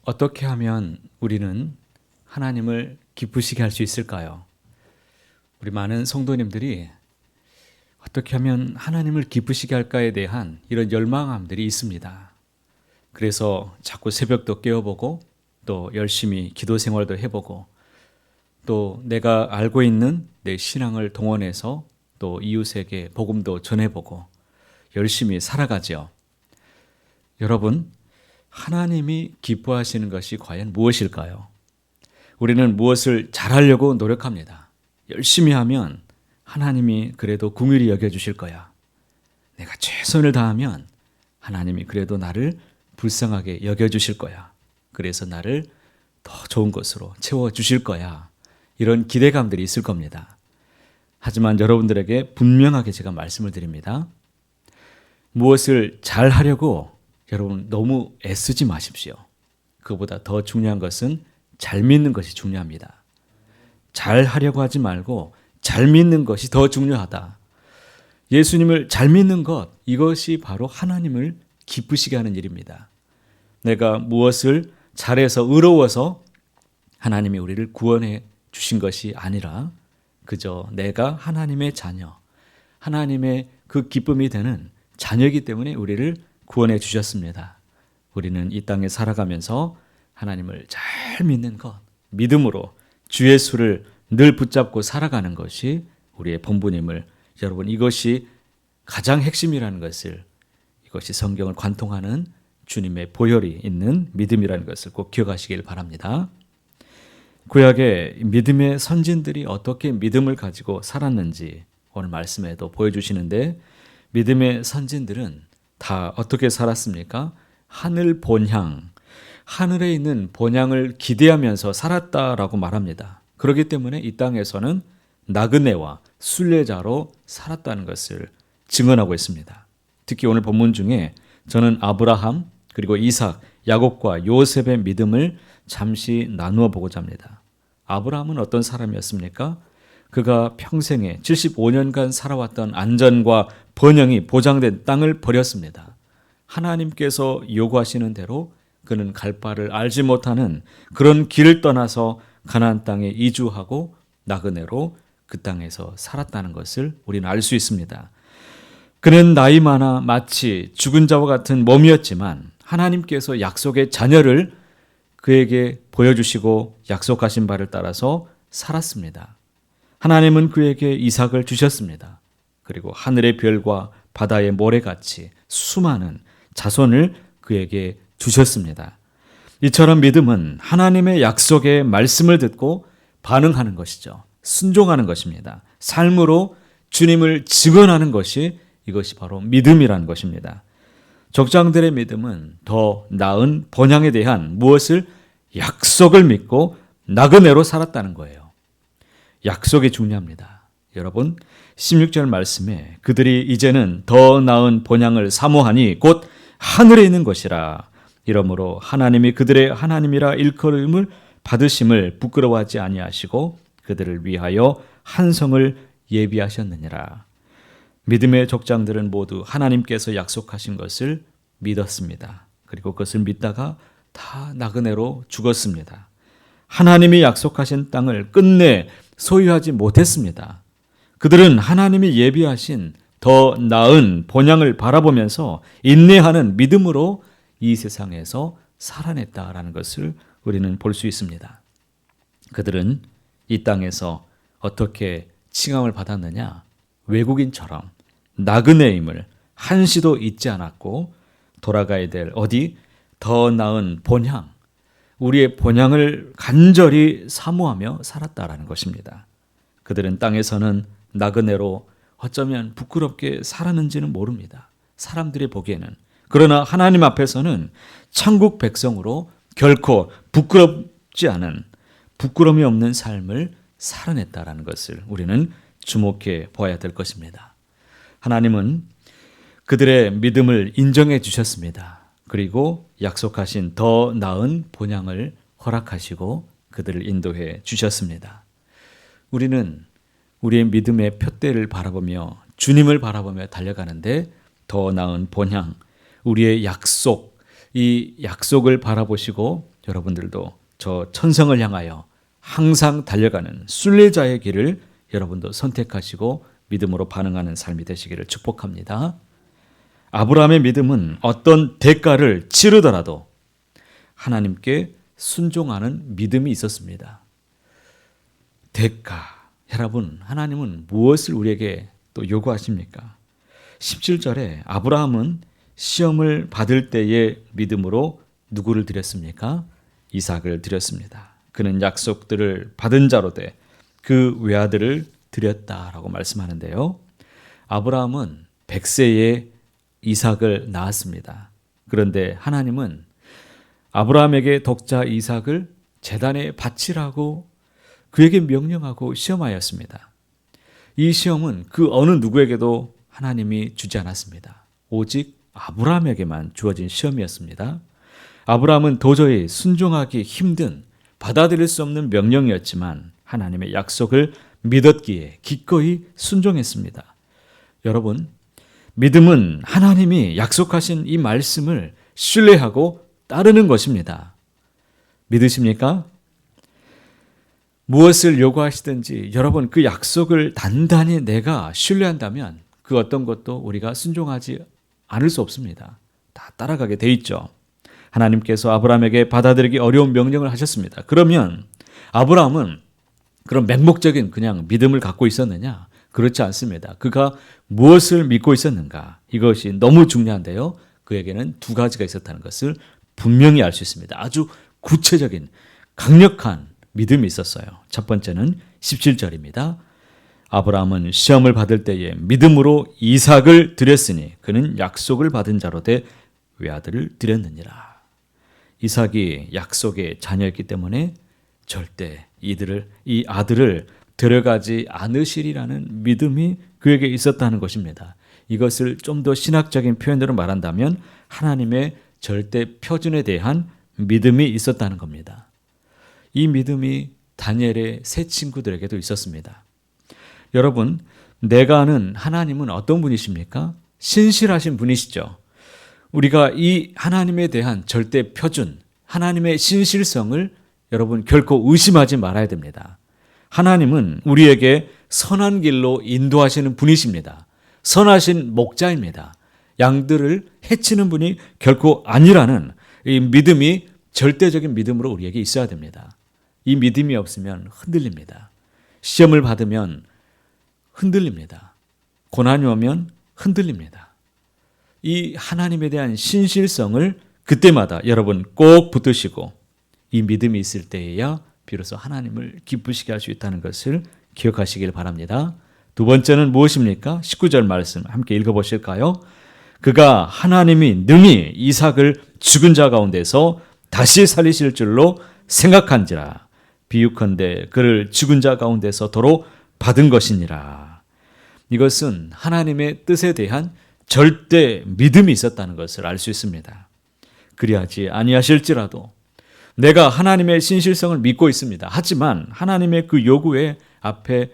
어떻게 하면 우리는 하나님을 기쁘시게 할 수 있을까요? 우리 많은 성도님들이 어떻게 하면 하나님을 기쁘시게 할까에 대한 이런 열망함들이 있습니다. 그래서 자꾸 새벽도 깨어보고 또 열심히 기도 생활도 해보고 또 내가 알고 있는 내 신앙을 동원해서 또 이웃에게 복음도 전해보고 열심히 살아가죠. 여러분, 하나님이 기뻐하시는 것이 과연 무엇일까요? 우리는 무엇을 잘하려고 노력합니다. 열심히 하면 하나님이 그래도 긍휼히 여겨주실 거야. 내가 최선을 다하면 하나님이 그래도 나를 불쌍하게 여겨주실 거야. 그래서 나를 더 좋은 것으로 채워주실 거야. 이런 기대감들이 있을 겁니다. 하지만 여러분들에게 분명하게 제가 말씀을 드립니다. 무엇을 잘하려고 여러분 너무 애쓰지 마십시오. 그보다 더 중요한 것은 잘 믿는 것이 중요합니다. 잘 하려고 하지 말고 잘 믿는 것이 더 중요하다. 예수님을 잘 믿는 것, 이것이 바로 하나님을 기쁘시게 하는 일입니다. 내가 무엇을 잘해서 의로워서 하나님이 우리를 구원해 주신 것이 아니라 그저 내가 하나님의 자녀, 하나님의 그 기쁨이 되는 자녀이기 때문에 우리를 구원해 주셨습니다. 우리는 이 땅에 살아가면서 하나님을 잘 믿는 것, 믿음으로 주 예수를 늘 붙잡고 살아가는 것이 우리의 본분임을, 여러분, 이것이 가장 핵심이라는 것을, 이것이 성경을 관통하는 주님의 보혈이 있는 믿음이라는 것을 꼭 기억하시길 바랍니다. 구약의 믿음의 선진들이 어떻게 믿음을 가지고 살았는지 오늘 말씀에도 보여주시는데, 믿음의 선진들은 다 어떻게 살았습니까? 하늘 본향, 하늘에 있는 본향을 기대하면서 살았다라고 말합니다. 그렇기 때문에 이 땅에서는 나그네와 순례자로 살았다는 것을 증언하고 있습니다. 특히 오늘 본문 중에 저는 아브라함 그리고 이삭, 야곱과 요셉의 믿음을 잠시 나누어 보고자 합니다. 아브라함은 어떤 사람이었습니까? 그가 평생에 75년간 살아왔던 안전과 번영이 보장된 땅을 버렸습니다. 하나님께서 요구하시는 대로 그는 갈 바를 알지 못하는 그런 길을 떠나서 가나안 땅에 이주하고 나그네로 그 땅에서 살았다는 것을 우리는 알 수 있습니다. 그는 나이 많아 마치 죽은 자와 같은 몸이었지만 하나님께서 약속의 자녀를 그에게 보여주시고 약속하신 바를 따라서 살았습니다. 하나님은 그에게 이삭을 주셨습니다. 그리고 하늘의 별과 바다의 모래같이 수많은 자손을 그에게 주셨습니다. 이처럼 믿음은 하나님의 약속의 말씀을 듣고 반응하는 것이죠. 순종하는 것입니다. 삶으로 주님을 증언하는 것이, 이것이 바로 믿음이라는 것입니다. 족장들의 믿음은 더 나은 본향에 대한 무엇을 약속을 믿고 나그네로 살았다는 거예요. 약속이 중요합니다. 여러분, 16절 말씀에 그들이 이제는 더 나은 본향을 사모하니 곧 하늘에 있는 것이라. 이러므로 하나님이 그들의 하나님이라 일컬음을 받으심을 부끄러워하지 아니하시고 그들을 위하여 한 성을 예비하셨느니라. 믿음의 족장들은 모두 하나님께서 약속하신 것을 믿었습니다. 그리고 그것을 믿다가 다 나그네로 죽었습니다. 하나님이 약속하신 땅을 끝내 소유하지 못했습니다. 그들은 하나님이 예비하신 더 나은 본향을 바라보면서 인내하는 믿음으로 이 세상에서 살아냈다라는 것을 우리는 볼 수 있습니다. 그들은 이 땅에서 어떻게 칭함을 받았느냐? 외국인처럼 나그네임을 한시도 잊지 않았고 돌아가야 될 어디? 더 나은 본향, 우리의 본향을 간절히 사모하며 살았다라는 것입니다. 그들은 땅에서는 나그네로 어쩌면 부끄럽게 살았는지는 모릅니다. 사람들이 보기에는. 그러나 하나님 앞에서는 천국 백성으로 결코 부끄럽지 않은, 부끄러움이 없는 삶을 살아냈다라는 것을 우리는 주목해 보아야 될 것입니다. 하나님은 그들의 믿음을 인정해 주셨습니다. 그리고 약속하신 더 나은 본향을 허락하시고 그들을 인도해 주셨습니다. 우리는 우리의 믿음의 푯대를 바라보며 주님을 바라보며 달려가는데 더 나은 본향, 우리의 약속, 이 약속을 바라보시고 여러분들도 저 천성을 향하여 항상 달려가는 순례자의 길을 여러분도 선택하시고 믿음으로 반응하는 삶이 되시기를 축복합니다. 아브라함의 믿음은 어떤 대가를 치르더라도 하나님께 순종하는 믿음이 있었습니다. 대가. 여러분, 하나님은 무엇을 우리에게 또 요구하십니까? 17절에 아브라함은 시험을 받을 때의 믿음으로 누구를 드렸습니까? 이삭을 드렸습니다. 그는 약속들을 받은 자로 돼 그 외아들을 드렸다라고 말씀하는데요. 아브라함은 100세에 이삭을 낳았습니다. 그런데 하나님은 아브라함에게 독자 이삭을 제단에 바치라고 그에게 명령하고 시험하였습니다. 이 시험은 그 어느 누구에게도 하나님이 주지 않았습니다. 오직 아브라함에게만 주어진 시험이었습니다. 아브라함은 도저히 순종하기 힘든 받아들일 수 없는 명령이었지만 하나님의 약속을 믿었기에 기꺼이 순종했습니다. 여러분, 믿음은 하나님이 약속하신 이 말씀을 신뢰하고 따르는 것입니다. 믿으십니까? 무엇을 요구하시든지 여러분 그 약속을 단단히 내가 신뢰한다면 그 어떤 것도 우리가 순종하지 않을 수 없습니다. 다 따라가게 돼 있죠. 하나님께서 아브라함에게 받아들이기 어려운 명령을 하셨습니다. 그러면 아브라함은 그런 맹목적인 그냥 믿음을 갖고 있었느냐? 그렇지 않습니다. 그가 무엇을 믿고 있었는가? 이것이 너무 중요한데요. 그에게는 두 가지가 있었다는 것을 분명히 알 수 있습니다. 아주 구체적인 강력한 믿음이 있었어요. 첫 번째는 17절입니다. 아브라함은 시험을 받을 때에 믿음으로 이삭을 드렸으니 그는 약속을 받은 자로 돼 외아들을 드렸느니라. 이삭이 약속의 자녀였기 때문에 절대 이 아들을 데려가지 않으시리라는 믿음이 그에게 있었다는 것입니다. 이것을 좀 더 신학적인 표현으로 말한다면 하나님의 절대 표준에 대한 믿음이 있었다는 겁니다. 이 믿음이 다니엘의 세 친구들에게도 있었습니다. 여러분, 내가 아는 하나님은 어떤 분이십니까? 신실하신 분이시죠. 우리가 이 하나님에 대한 절대 표준, 하나님의 신실성을 여러분 결코 의심하지 말아야 됩니다. 하나님은 우리에게 선한 길로 인도하시는 분이십니다. 선하신 목자입니다. 양들을 해치는 분이 결코 아니라는 이 믿음이 절대적인 믿음으로 우리에게 있어야 됩니다. 이 믿음이 없으면 흔들립니다. 시험을 받으면 흔들립니다. 고난이 오면 흔들립니다. 이 하나님에 대한 신실성을 그때마다 여러분 꼭 붙드시고 이 믿음이 있을 때에야 비로소 하나님을 기쁘시게 할 수 있다는 것을 기억하시길 바랍니다. 두 번째는 무엇입니까? 19절 말씀 함께 읽어보실까요? 그가 하나님이 능히 이삭을 죽은 자 가운데서 다시 살리실 줄로 생각한지라. 비유컨대 그를 죽은 자 가운데서 도로 받은 것이니라. 이것은 하나님의 뜻에 대한 절대 믿음이 있었다는 것을 알 수 있습니다. 그리하지 아니하실지라도 내가 하나님의 신실성을 믿고 있습니다. 하지만 하나님의 그 요구에 앞에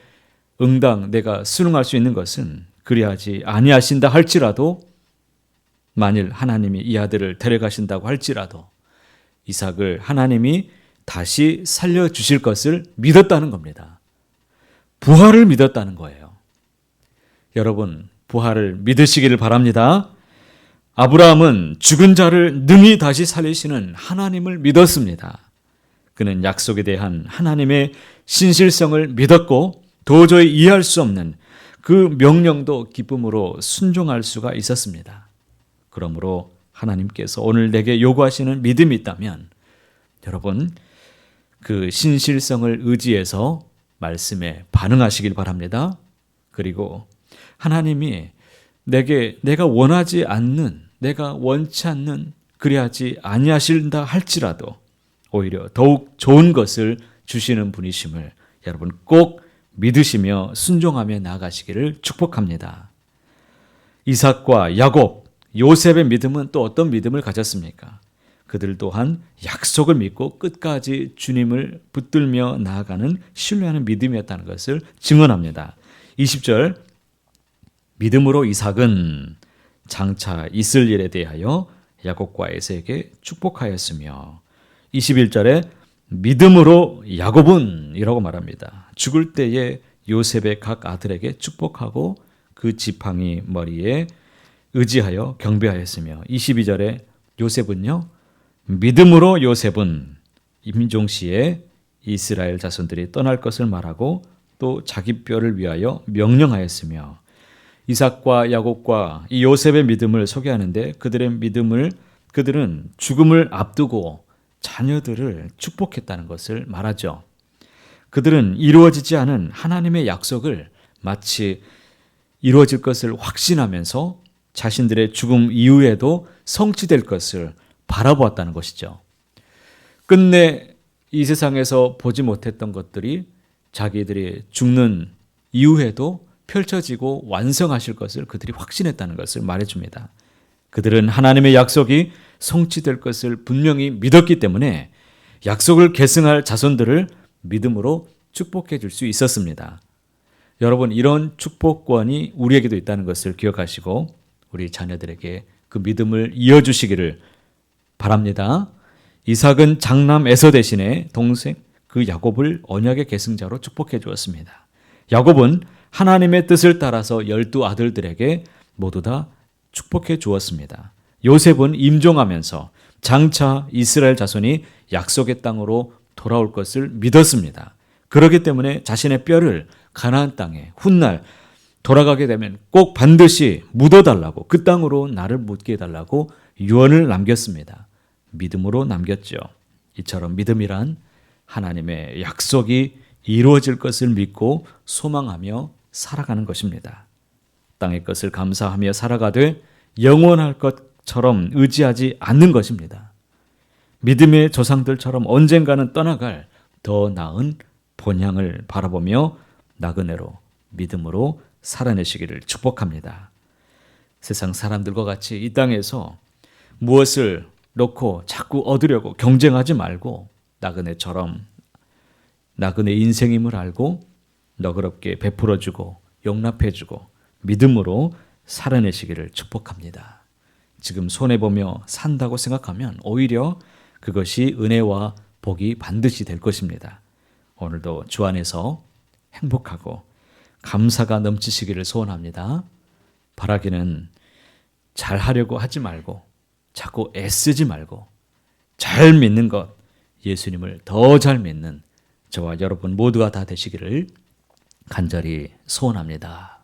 응당 내가 순응할 수 있는 것은 그리하지 아니하신다 할지라도 만일 하나님이 이 아들을 데려가신다고 할지라도 이삭을 하나님이 다시 살려주실 것을 믿었다는 겁니다. 부활을 믿었다는 거예요. 여러분, 부활을 믿으시기를 바랍니다. 아브라함은 죽은 자를 능히 다시 살리시는 하나님을 믿었습니다. 그는 약속에 대한 하나님의 신실성을 믿었고 도저히 이해할 수 없는 그 명령도 기쁨으로 순종할 수가 있었습니다. 그러므로 하나님께서 오늘 내게 요구하시는 믿음이 있다면 여러분 그 신실성을 의지해서 말씀에 반응하시길 바랍니다. 그리고 하나님이 내가 원하지 않는, 내가 원치 않는 그리하지 아니하신다 할지라도 오히려 더욱 좋은 것을 주시는 분이심을 여러분 꼭 믿으시며 순종하며 나아가시기를 축복합니다. 이삭과 야곱, 요셉의 믿음은 또 어떤 믿음을 가졌습니까? 그들 또한 약속을 믿고 끝까지 주님을 붙들며 나아가는 신뢰하는 믿음이었다는 것을 증언합니다. 20절 믿음으로 이삭은 장차 있을 일에 대하여 야곱과 에서에게 축복하였으며 21절에 믿음으로 야곱은 이라고 말합니다. 죽을 때에 요셉의 각 아들에게 축복하고 그 지팡이 머리에 의지하여 경배하였으며 22절에 요셉은요. 믿음으로 요셉은 임종시에 이스라엘 자손들이 떠날 것을 말하고 또 자기 뼈를 위하여 명령하였으며 이삭과 야곱과 이 요셉의 믿음을 소개하는데 그들은 죽음을 앞두고 자녀들을 축복했다는 것을 말하죠. 그들은 이루어지지 않은 하나님의 약속을 마치 이루어질 것을 확신하면서 자신들의 죽음 이후에도 성취될 것을 바라보았다는 것이죠. 끝내 이 세상에서 보지 못했던 것들이 자기들이 죽는 이후에도 펼쳐지고 완성하실 것을 그들이 확신했다는 것을 말해줍니다. 그들은 하나님의 약속이 성취될 것을 분명히 믿었기 때문에 약속을 계승할 자손들을 믿음으로 축복해 줄 수 있었습니다. 여러분, 이런 축복권이 우리에게도 있다는 것을 기억하시고 우리 자녀들에게 그 믿음을 이어주시기를 바랍니다. 이삭은 장남 에서 대신에 동생 그 야곱을 언약의 계승자로 축복해 주었습니다. 야곱은 하나님의 뜻을 따라서 12 아들들에게 모두 다 축복해 주었습니다. 요셉은 임종하면서 장차 이스라엘 자손이 약속의 땅으로 돌아올 것을 믿었습니다. 그렇기 때문에 자신의 뼈를 가나안 땅에 훗날 돌아가게 되면 꼭 반드시 묻어달라고, 그 땅으로 나를 묻게 해달라고 유언을 남겼습니다. 믿음으로 남겼죠. 이처럼 믿음이란 하나님의 약속이 이루어질 것을 믿고 소망하며 살아가는 것입니다. 땅의 것을 감사하며 살아가되 영원할 것처럼 의지하지 않는 것입니다. 믿음의 조상들처럼 언젠가는 떠나갈 더 나은 본향을 바라보며 나그네로 믿음으로 살아내시기를 축복합니다. 세상 사람들과 같이 이 땅에서 무엇을 놓고 자꾸 얻으려고 경쟁하지 말고 나그네처럼 나그네 인생임을 알고 너그럽게 베풀어주고 용납해주고 믿음으로 살아내시기를 축복합니다. 지금 손해보며 산다고 생각하면 오히려 그것이 은혜와 복이 반드시 될 것입니다. 오늘도 주 안에서 행복하고 감사가 넘치시기를 소원합니다. 바라기는 잘하려고 하지 말고 자꾸 애쓰지 말고 잘 믿는 것, 예수님을 더 잘 믿는 저와 여러분 모두가 다 되시기를 간절히 소원합니다.